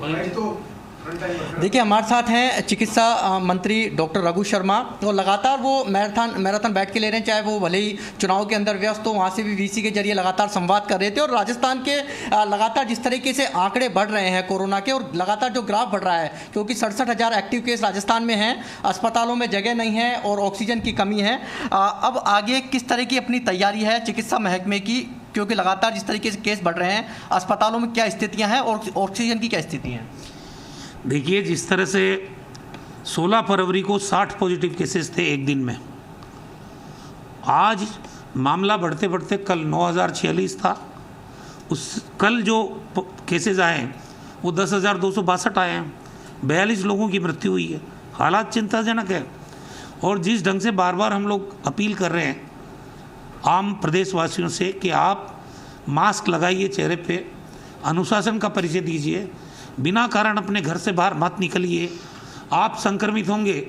देखिए, हमारे साथ हैं चिकित्सा मंत्री डॉक्टर रघु शर्मा। तो लगातार वो मैराथन बैठ के ले रहे हैं, चाहे वो भले ही चुनाव के अंदर व्यस्त हो, वहाँ से भी वीसी के जरिए लगातार संवाद कर रहे थे। और राजस्थान के लगातार जिस तरीके से आंकड़े बढ़ रहे हैं कोरोना के, और लगातार जो ग्राफ बढ़ रहा है, क्योंकि 67,000 एक्टिव केस राजस्थान में हैं, अस्पतालों में जगह नहीं है और ऑक्सीजन की कमी है। अब आगे किस तरह की अपनी तैयारी है चिकित्सा महकमे की, क्योंकि लगातार जिस तरीके से केस बढ़ रहे हैं, अस्पतालों में क्या स्थितियाँ हैं और ऑक्सीजन की क्या स्थिति हैं? देखिए, जिस तरह से 16 फरवरी को 60 पॉजिटिव केसेस थे एक दिन में, आज मामला बढ़ते बढ़ते कल 9,046 था। कल जो केसेस आए हैं वो 10,262 आए हैं। 42 लोगों की मृत्यु हुई है। हालात चिंताजनक है। और जिस ढंग से बार बार हम लोग अपील कर रहे हैं आम प्रदेशवासियों से कि आप मास्क लगाइए चेहरे पे, अनुशासन का परिचय दीजिए, बिना कारण अपने घर से बाहर मत निकलिए। आप संक्रमित होंगे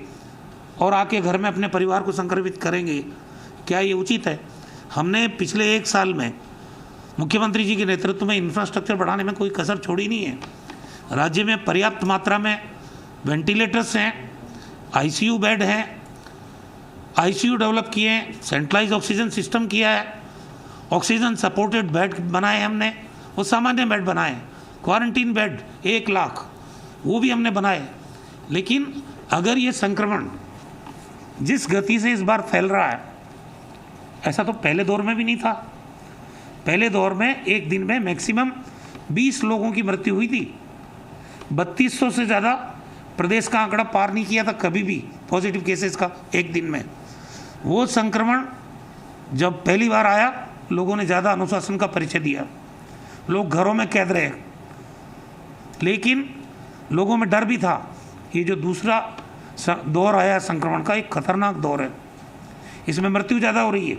और आके घर में अपने परिवार को संक्रमित करेंगे, क्या ये उचित है? हमने पिछले 1 साल में मुख्यमंत्री जी के नेतृत्व में इंफ्रास्ट्रक्चर बढ़ाने में कोई कसर छोड़ी नहीं है। राज्य में पर्याप्त मात्रा में वेंटिलेटर्स हैं, आईसीयू बेड हैं, आईसीयू डेवलप किए हैं, सेंट्रलाइज ऑक्सीजन सिस्टम किया है, ऑक्सीजन सपोर्टेड बेड बनाए हमने, वो सामान्य बेड बनाए, क्वारंटीन बेड 1 लाख वो भी हमने बनाए। लेकिन अगर ये संक्रमण जिस गति से इस बार फैल रहा है, ऐसा तो पहले दौर में भी नहीं था। पहले दौर में एक दिन में मैक्सिमम 20 लोगों की मृत्यु हुई थी। 3200 से ज़्यादा प्रदेश का आंकड़ा पार नहीं किया था कभी भी पॉजिटिव केसेस का एक दिन में। वो संक्रमण जब पहली बार आया, लोगों ने ज़्यादा अनुशासन का परिचय दिया, लोग घरों में कैद रहे। लेकिन लोगों में डर भी था। ये जो दूसरा दौर आया संक्रमण का, एक खतरनाक दौर है, इसमें मृत्यु ज़्यादा हो रही है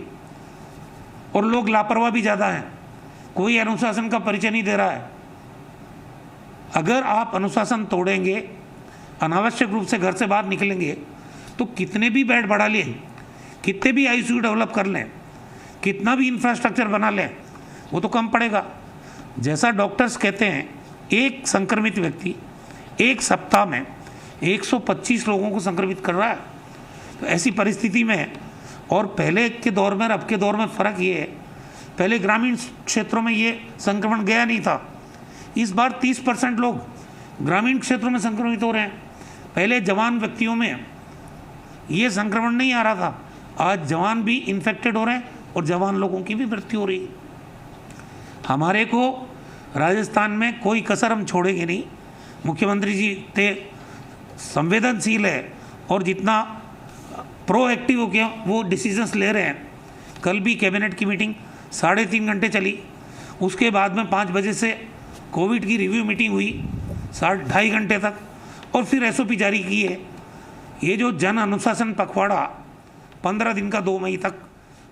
और लोग लापरवाह भी ज़्यादा हैं। कोई अनुशासन का परिचय नहीं दे रहा है। अगर आप अनुशासन तोड़ेंगे, अनावश्यक रूप से घर से बाहर निकलेंगे, तो कितने भी बेड बढ़ा लें, कितने भी आईसीयू डेवलप कर लें, कितना भी इंफ्रास्ट्रक्चर बना लें, वो तो कम पड़ेगा। जैसा डॉक्टर्स कहते हैं, एक संक्रमित व्यक्ति एक सप्ताह में 125 लोगों को संक्रमित कर रहा है। तो ऐसी परिस्थिति में, और पहले के दौर में और अब के दौर में फ़र्क ये है, पहले ग्रामीण क्षेत्रों में ये संक्रमण गया नहीं था। इस बार 30% लोग ग्रामीण क्षेत्रों में संक्रमित हो रहे हैं। पहले जवान व्यक्तियों में ये संक्रमण नहीं आ रहा था, आज जवान भी इन्फेक्टेड हो रहे हैं और जवान लोगों की भी मृत्यु हो रही है। हमारे को राजस्थान में कोई कसर हम छोड़ेंगे नहीं। मुख्यमंत्री जी ते संवेदनशील है और जितना प्रोएक्टिव हो गया वो डिसीजंस ले रहे हैं। कल भी कैबिनेट की मीटिंग 3.5 घंटे चली, उसके बाद में 5 बजे से कोविड की रिव्यू मीटिंग हुई 2.5 घंटे तक, और फिर एसओपी जारी की है। ये जो जन अनुशासन पखवाड़ा 15 दिन का 2 मई तक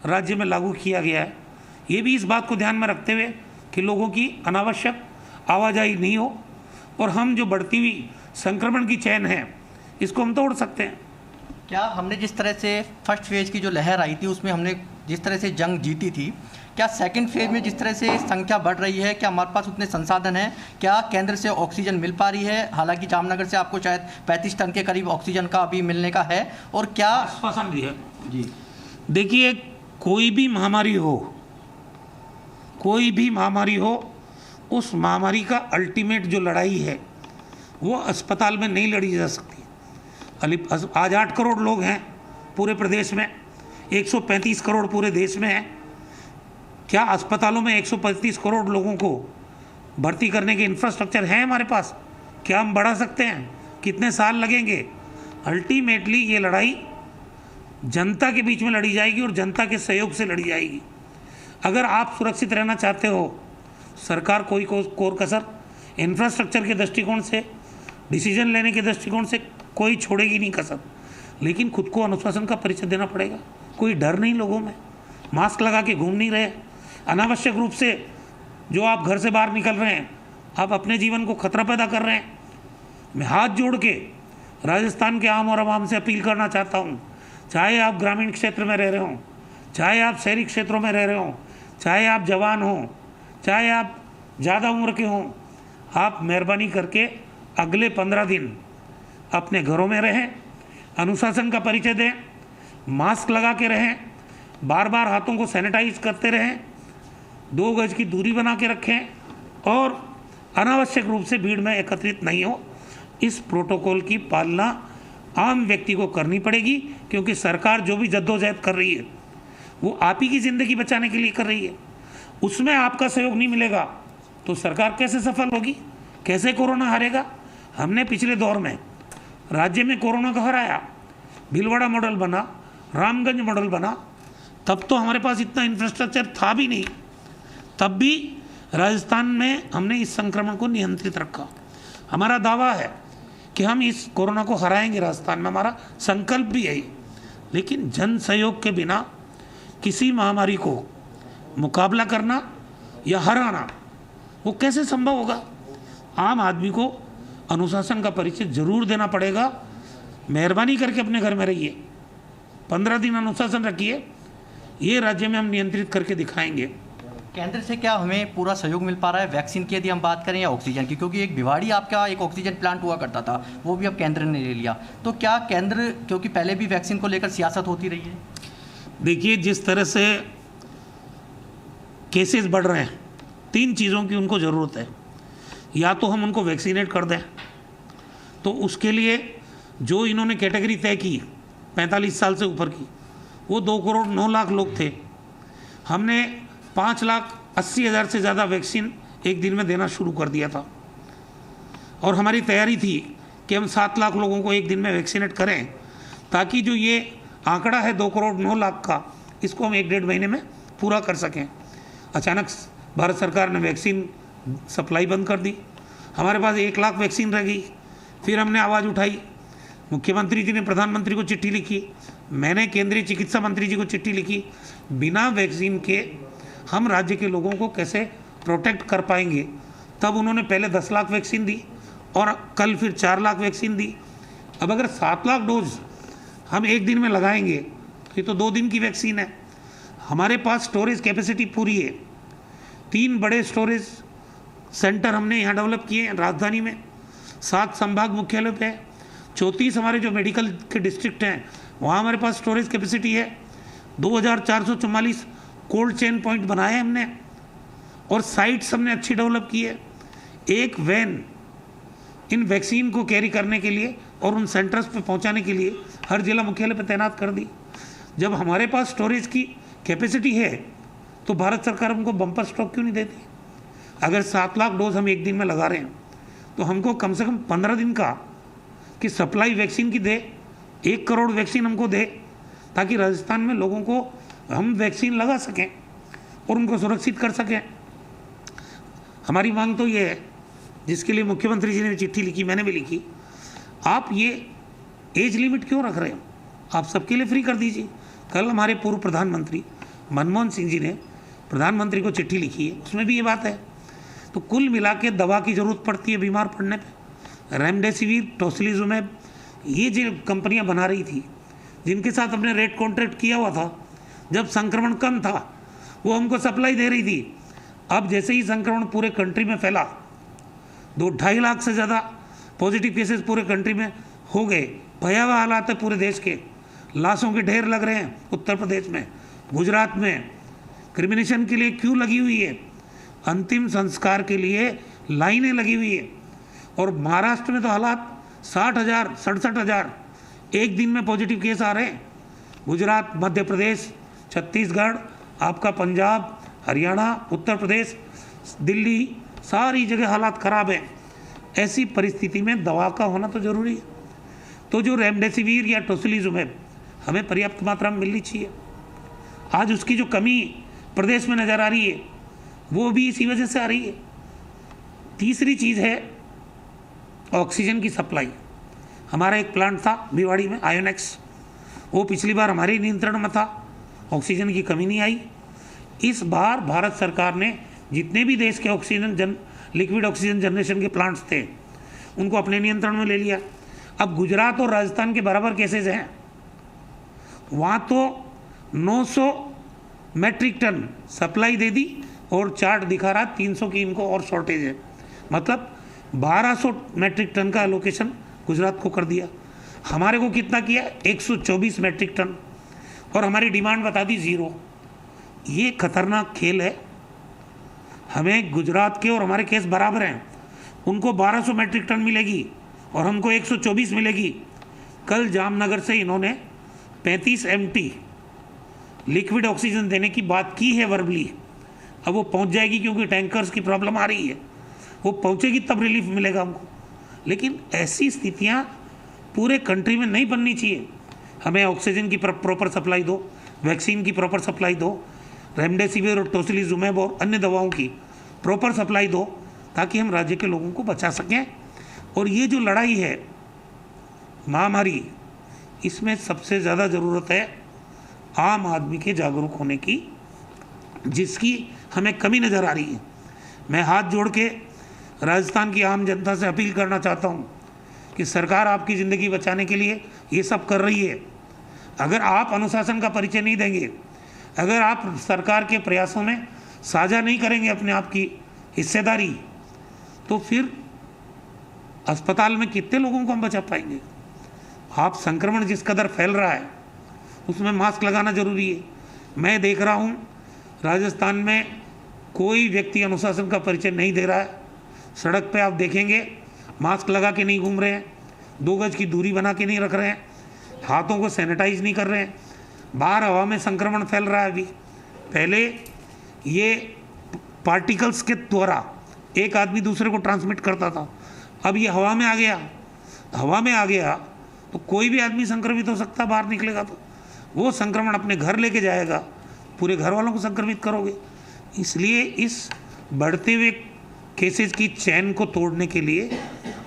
राज्य में लागू किया गया है, ये भी इस बात को ध्यान में रखते हुए कि लोगों की अनावश्यक आवाजाही नहीं हो और हम जो बढ़ती हुई संक्रमण की चैन है इसको हम तोड़ सकते हैं। क्या हमने जिस तरह से फर्स्ट फेज की जो लहर आई थी उसमें हमने जिस तरह से जंग जीती थी, क्या सेकंड फेज में जिस तरह से संख्या बढ़ रही है, क्या हमारे पास उतने संसाधन हैं? क्या केंद्र से ऑक्सीजन मिल पा रही है? हालांकि जामनगर से आपको शायद 35 टन के करीब ऑक्सीजन का अभी मिलने का है, और क्या आश्वासन भी है जी? देखिए, कोई भी महामारी हो, उस महामारी का अल्टीमेट जो लड़ाई है वो अस्पताल में नहीं लड़ी जा सकती। आज 8 करोड़ लोग हैं पूरे प्रदेश में, 135 करोड़ पूरे देश में हैं। क्या अस्पतालों में 135 करोड़ लोगों को भर्ती करने के इंफ्रास्ट्रक्चर हैं हमारे पास? क्या हम बढ़ा सकते हैं? कितने साल लगेंगे? अल्टीमेटली ये लड़ाई जनता के बीच में लड़ी जाएगी और जनता के सहयोग से लड़ी जाएगी। अगर आप सुरक्षित रहना चाहते हो, सरकार कोई कोर कसर इंफ्रास्ट्रक्चर के दृष्टिकोण से, डिसीजन लेने के दृष्टिकोण से कोई छोड़ेगी नहीं कसर। लेकिन खुद को अनुशासन का परिचय देना पड़ेगा। कोई डर नहीं लोगों में, मास्क लगा के घूम नहीं रहे, अनावश्यक रूप से जो आप घर से बाहर निकल रहे हैं, आप अपने जीवन को खतरा पैदा कर रहे हैं। मैं हाथ जोड़ के राजस्थान के आम और आवाम से अपील करना चाहता हूँ, चाहे आप ग्रामीण क्षेत्र में रह रहे हों, चाहे आप शहरी क्षेत्रों में रह रहे हों, चाहे आप जवान हों, चाहे आप ज़्यादा उम्र के हों, आप मेहरबानी करके अगले 15 दिन अपने घरों में रहें, अनुशासन का परिचय दें, मास्क लगा के रहें, बार बार हाथों को सैनिटाइज करते रहें, 2 गज की दूरी बना के रखें और अनावश्यक रूप से भीड़ में एकत्रित नहीं हो। इस प्रोटोकॉल की पालना आम व्यक्ति को करनी पड़ेगी, क्योंकि सरकार जो भी जद्दोजहद कर रही है वो आप ही की ज़िंदगी बचाने के लिए कर रही है। उसमें आपका सहयोग नहीं मिलेगा तो सरकार कैसे सफल होगी, कैसे कोरोना हारेगा। हमने पिछले दौर में राज्य में कोरोना को हराया, भीलवाड़ा मॉडल बना, रामगंज मॉडल बना, तब तो हमारे पास इतना इंफ्रास्ट्रक्चर था भी नहीं, तब भी राजस्थान में हमने इस संक्रमण को नियंत्रित रखा। हमारा दावा है कि हम इस कोरोना को हराएंगे, राजस्थान में हमारा संकल्प भी है। लेकिन जन सहयोग के बिना किसी महामारी को मुकाबला करना या हराना वो कैसे संभव होगा। आम आदमी को अनुशासन का परिचय जरूर देना पड़ेगा। मेहरबानी करके अपने घर में रहिए, 15 दिन अनुशासन रखिए, ये राज्य में हम नियंत्रित करके दिखाएंगे। केंद्र से क्या हमें पूरा सहयोग मिल पा रहा है वैक्सीन की, यदि हम बात करें, या ऑक्सीजन की? क्योंकि एक भिवाड़ी आपका एक ऑक्सीजन प्लांट हुआ करता था, वो भी अब केंद्र ने ले लिया। तो क्या केंद्र, क्योंकि पहले भी वैक्सीन को लेकर सियासत होती रही है। देखिए, जिस तरह से केसेस बढ़ रहे हैं, 3 चीज़ों की उनको ज़रूरत है। या तो हम उनको वैक्सीनेट कर दें, तो उसके लिए जो इन्होंने कैटेगरी तय की 45 साल से ऊपर की, वो 2 करोड़ 9 लाख लोग थे। हमने 5,80,000 से ज़्यादा वैक्सीन एक दिन में देना शुरू कर दिया था और हमारी तैयारी थी कि हम 7 लाख लोगों को एक दिन में वैक्सीनेट करें, ताकि जो ये आंकड़ा है 2 करोड़ 9 लाख का, इसको हम 1-1.5 महीने में पूरा कर सकें। अचानक भारत सरकार ने वैक्सीन सप्लाई बंद कर दी, हमारे पास 1 लाख वैक्सीन रह गई। फिर हमने आवाज़ उठाई, मुख्यमंत्री जी ने प्रधानमंत्री को चिट्ठी लिखी, मैंने केंद्रीय चिकित्सा मंत्री जी को चिट्ठी लिखी, बिना वैक्सीन के हम राज्य के लोगों को कैसे प्रोटेक्ट कर पाएंगे। तब उन्होंने पहले 10 लाख वैक्सीन दी और कल फिर 4 लाख वैक्सीन दी। अब अगर 7 लाख डोज हम एक दिन में लगाएंगे तो ये तो 2 दिन की वैक्सीन है। हमारे पास स्टोरेज कैपेसिटी पूरी है। 3 बड़े स्टोरेज सेंटर हमने यहाँ डेवलप किए हैं राजधानी में, 7 संभाग मुख्यालय पे है, 34 हमारे जो मेडिकल के डिस्ट्रिक्ट हैं वहाँ हमारे पास स्टोरेज कैपेसिटी है। 2,444 कोल्ड चेन पॉइंट बनाए हमने और साइट्स हमने अच्छी डेवलप की है। एक वैन इन वैक्सीन को कैरी करने के लिए और उन सेंटर्स पे पहुंचाने के लिए हर जिला मुख्यालय पे तैनात कर दी। जब हमारे पास स्टोरेज की कैपेसिटी है तो भारत सरकार हमको बम्पर स्टॉक क्यों नहीं देती। अगर 7 लाख डोज हम एक दिन में लगा रहे हैं तो हमको कम से कम 15 दिन का कि सप्लाई वैक्सीन की दे, 1 करोड़ वैक्सीन हमको दे, ताकि राजस्थान में लोगों को हम वैक्सीन लगा सकें और उनको सुरक्षित कर सकें। हमारी मांग तो ये है, जिसके लिए मुख्यमंत्री जी ने चिट्ठी लिखी, मैंने भी लिखी, आप ये एज लिमिट क्यों रख रहे हो, आप सबके लिए फ्री कर दीजिए। कल हमारे पूर्व प्रधानमंत्री मनमोहन सिंह जी ने प्रधानमंत्री को चिट्ठी लिखी है, उसमें भी ये बात है। तो कुल मिला के दवा की ज़रूरत पड़ती है बीमार पड़ने पे। रेमडेसिविर, टोसिलिजुमेब, ये जो कंपनियां बना रही थी, जिनके साथ हमने रेट कॉन्ट्रैक्ट किया हुआ था, जब संक्रमण कम था वो हमको सप्लाई दे रही थी। अब जैसे ही संक्रमण पूरे कंट्री में फैला, 2-2.5 लाख से ज़्यादा पॉजिटिव केसेस पूरे कंट्री में हो गए, भयावह हालात है पूरे देश के, लाशों के ढेर लग रहे हैं उत्तर प्रदेश में, गुजरात में क्रिमिनेशन के लिए क्यू लगी हुई है, अंतिम संस्कार के लिए लाइनें लगी हुई है। और महाराष्ट्र में तो हालात 60,000, 67,000 एक दिन में पॉजिटिव केस आ रहे हैं। गुजरात, मध्य प्रदेश, छत्तीसगढ़, आपका पंजाब, हरियाणा, उत्तर प्रदेश, दिल्ली, सारी जगह हालात ख़राब हैं। ऐसी परिस्थिति में दवा का होना तो ज़रूरी है। तो जो रेमडेसिविर या टोसिलिजुमेब हमें पर्याप्त मात्रा में मिलनी चाहिए। आज उसकी जो कमी प्रदेश में नज़र आ रही है वो भी इसी वजह से आ रही है। तीसरी चीज़ है ऑक्सीजन की सप्लाई। हमारा एक प्लांट था भिवाड़ी में, आयोनेक्स, वो पिछली बार हमारे नियंत्रण में था, ऑक्सीजन की कमी नहीं आई। इस बार भारत सरकार ने जितने भी देश के ऑक्सीजन लिक्विड ऑक्सीजन जनरेशन के प्लांट्स थे उनको अपने नियंत्रण में ले लिया। अब गुजरात और राजस्थान के बराबर केसेज हैं, वहाँ तो 900 मैट्रिक टन सप्लाई दे दी और चार्ट दिखा रहा 300 की इनको और शॉर्टेज है। मतलब 1200 मैट्रिक टन का एलोकेशन गुजरात को कर दिया। हमारे को कितना किया? 124 मैट्रिक टन, और हमारी डिमांड बता दी 0। ये खतरनाक खेल है। हमें गुजरात के और हमारे केस बराबर हैं, उनको 1200 मैट्रिक टन मिलेगी और हमको 124 मिलेगी। कल जामनगर से इन्होंने 35 MT लिक्विड ऑक्सीजन देने की बात की है वर्बली। अब वो पहुंच जाएगी क्योंकि टैंकर्स की प्रॉब्लम आ रही है, वो पहुंचेगी तब रिलीफ मिलेगा हमको। लेकिन ऐसी स्थितियां पूरे कंट्री में नहीं बननी चाहिए। हमें ऑक्सीजन की प्रॉपर सप्लाई दो, वैक्सीन की प्रॉपर सप्लाई दो, रेमडेसिविर और टोसिलिजुमेब और अन्य दवाओं की प्रॉपर सप्लाई दो, ताकि हम राज्य के लोगों को बचा सकें। और ये जो लड़ाई है महामारी, इसमें सबसे ज़्यादा ज़रूरत है आम आदमी के जागरूक होने की, जिसकी हमें कमी नज़र आ रही है। मैं हाथ जोड़ के राजस्थान की आम जनता से अपील करना चाहता हूँ कि सरकार आपकी ज़िंदगी बचाने के लिए ये सब कर रही है। अगर आप अनुशासन का परिचय नहीं देंगे, अगर आप सरकार के प्रयासों में साझा नहीं करेंगे अपने आप की हिस्सेदारी, तो फिर अस्पताल में कितने लोगों को हम बचा पाएंगे? आप संक्रमण जिस कदर फैल रहा है उसमें मास्क लगाना जरूरी है। मैं देख रहा हूँ राजस्थान में कोई व्यक्ति अनुशासन का परिचय नहीं दे रहा है। सड़क पे आप देखेंगे मास्क लगा के नहीं घूम रहे हैं, 2 गज की दूरी बना के नहीं रख रहे हैं, हाथों को सैनिटाइज नहीं कर रहे हैं। बाहर हवा में संक्रमण फैल रहा है। अभी पहले ये पार्टिकल्स के द्वारा एक आदमी दूसरे को ट्रांसमिट करता था, अब ये हवा में आ गया। हवा में आ गया तो कोई भी आदमी संक्रमित हो सकता है, बाहर निकलेगा तो वो संक्रमण अपने घर लेके जाएगा, पूरे घर वालों को संक्रमित करोगे। इसलिए इस बढ़ते हुए केसेस की चैन को तोड़ने के लिए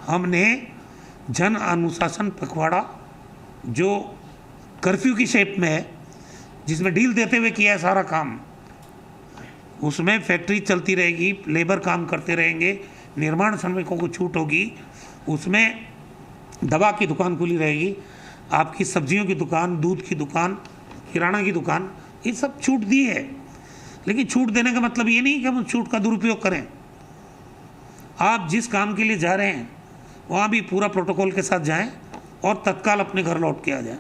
हमने जन अनुशासन पखवाड़ा, जो कर्फ्यू की शेप में है, जिसमें ढील देते हुए किया है सारा काम, उसमें फैक्ट्री चलती रहेगी, लेबर काम करते रहेंगे, निर्माण श्रमिकों को छूट होगी, उसमें दवा की दुकान खुली रहेगी, आपकी सब्जियों की दुकान, दूध की दुकान, किराना की दुकान, ये सब छूट दी है। लेकिन छूट देने का मतलब ये नहीं कि हम छूट का दुरुपयोग करें। आप जिस काम के लिए जा रहे हैं वहाँ भी पूरा प्रोटोकॉल के साथ जाएं और तत्काल अपने घर लौट के आ जाएं।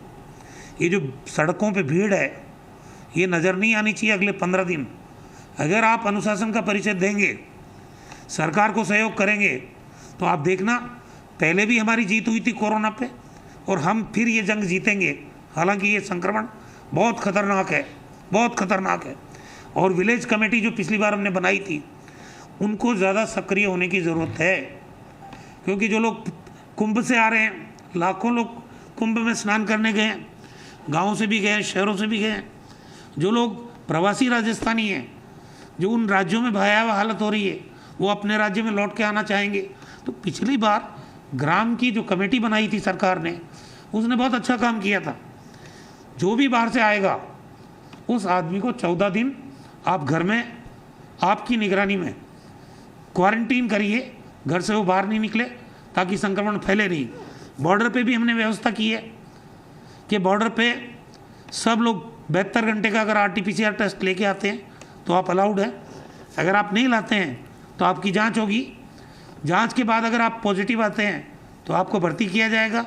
ये जो सड़कों पे भीड़ है, ये नज़र नहीं आनी चाहिए अगले 15 दिन। अगर आप अनुशासन का परिचय देंगे, सरकार को सहयोग करेंगे, तो आप देखना पहले भी हमारी जीत हुई थी कोरोना पे, और हम फिर ये जंग जीतेंगे। हालांकि ये संक्रमण बहुत खतरनाक है, बहुत खतरनाक है। और विलेज कमेटी जो पिछली बार हमने बनाई थी, उनको ज़्यादा सक्रिय होने की ज़रूरत है, क्योंकि जो लोग कुंभ से आ रहे हैं, लाखों लोग कुंभ में स्नान करने गए हैं, गाँव से भी गए हैं, शहरों से भी गए हैं। जो लोग प्रवासी राजस्थानी हैं, जो उन राज्यों में भयावह हालत हो रही है, वो अपने राज्य में लौट के आना चाहेंगे। तो पिछली बार ग्राम की जो कमेटी बनाई थी सरकार ने, उसने बहुत अच्छा काम किया था। जो भी बाहर से आएगा उस आदमी को 14 दिन आप घर में आपकी निगरानी में क्वारंटीन करिए, घर से वो बाहर नहीं निकले ताकि संक्रमण फैले नहीं। बॉर्डर पे भी हमने व्यवस्था की है कि बॉर्डर पे सब लोग 72 घंटे का अगर RT-PCR टेस्ट लेके आते हैं तो आप अलाउड है। अगर आप नहीं लाते हैं तो आपकी जांच होगी, जांच के बाद अगर आप पॉजिटिव आते हैं तो आपको भर्ती किया जाएगा।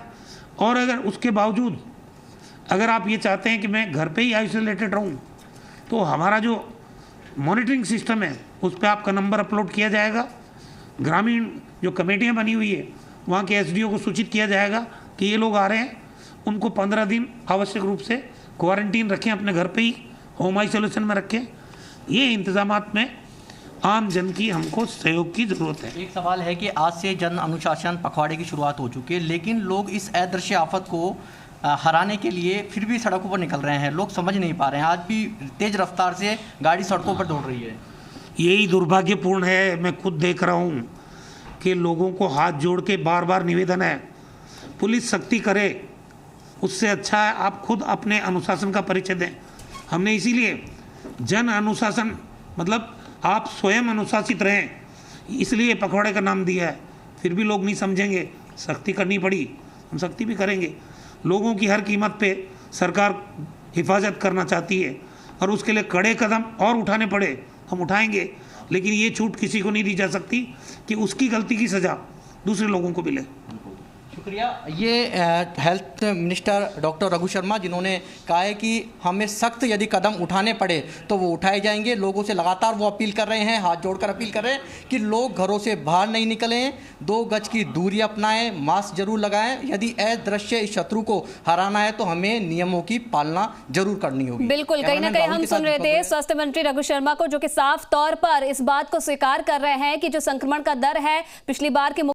और अगर उसके बावजूद अगर आप ये चाहते हैं कि मैं घर पे ही आइसोलेटेड रहूं, तो हमारा जो मॉनिटरिंग सिस्टम है उस पर आपका नंबर अपलोड किया जाएगा। ग्रामीण जो कमेटियां बनी हुई है वहाँ के SDO को सूचित किया जाएगा कि ये लोग आ रहे हैं, उनको 15 दिन आवश्यक रूप से क्वारंटीन रखें, अपने घर पे ही होम आइसोलेशन में रखें। ये इंतजामात में आम जन की हमको सहयोग की ज़रूरत है। एक सवाल है कि आज से जन अनुशासन पखवाड़े की शुरुआत हो चुकी है, लेकिन लोग इस अदृश्य आफत को हराने के लिए फिर भी सड़कों पर निकल रहे हैं। लोग समझ नहीं पा रहे हैं, आज भी तेज रफ्तार से गाड़ी सड़कों पर दौड़ रही है। यही दुर्भाग्यपूर्ण है। मैं खुद देख रहा हूँ कि लोगों को हाथ जोड़ के बार बार निवेदन है, पुलिस सख्ती करे, उससे अच्छा है आप खुद अपने अनुशासन का परिचय दें। हमने इसीलिए जन अनुशासन मतलब आप स्वयं अनुशासित रहें, इसलिए पखवाड़े का नाम दिया है। फिर भी लोग नहीं समझेंगे, सख्ती करनी पड़ी, हम सख्ती भी करेंगे। लोगों की हर कीमत पे सरकार हिफाजत करना चाहती है और उसके लिए कड़े कदम और उठाने पड़े हम उठाएंगे, लेकिन ये छूट किसी को नहीं दी जा सकती कि उसकी गलती की सज़ा दूसरे लोगों को मिले। शुक्रिया। ये health minister doctor Raghu Sharma, जिन्होंने कहा है कि हमें सख्त यदि कदम उठाने पड़े तो वो उठाए जाएंगे। लोगों से लगातार वो अपील कर रहे हैं, हाथ जोड़कर अपील कर रहे हैं कि लोग घरों से बाहर नहीं निकलें, 2 गज की दूरी अपनाएं, मास्क जरूर लगाएं। यदि अदृश्य इस शत्रु को हराना है तो हमें नियमों की पालना जरूर करनी होगी। बिल्कुल, कहीं ना कहीं हम सुन रहे थे स्वास्थ्य मंत्री रघु शर्मा को, जो कि साफ तौर पर इस बात को स्वीकार कर रहे हैं कि जो संक्रमण का दर है पिछली बार के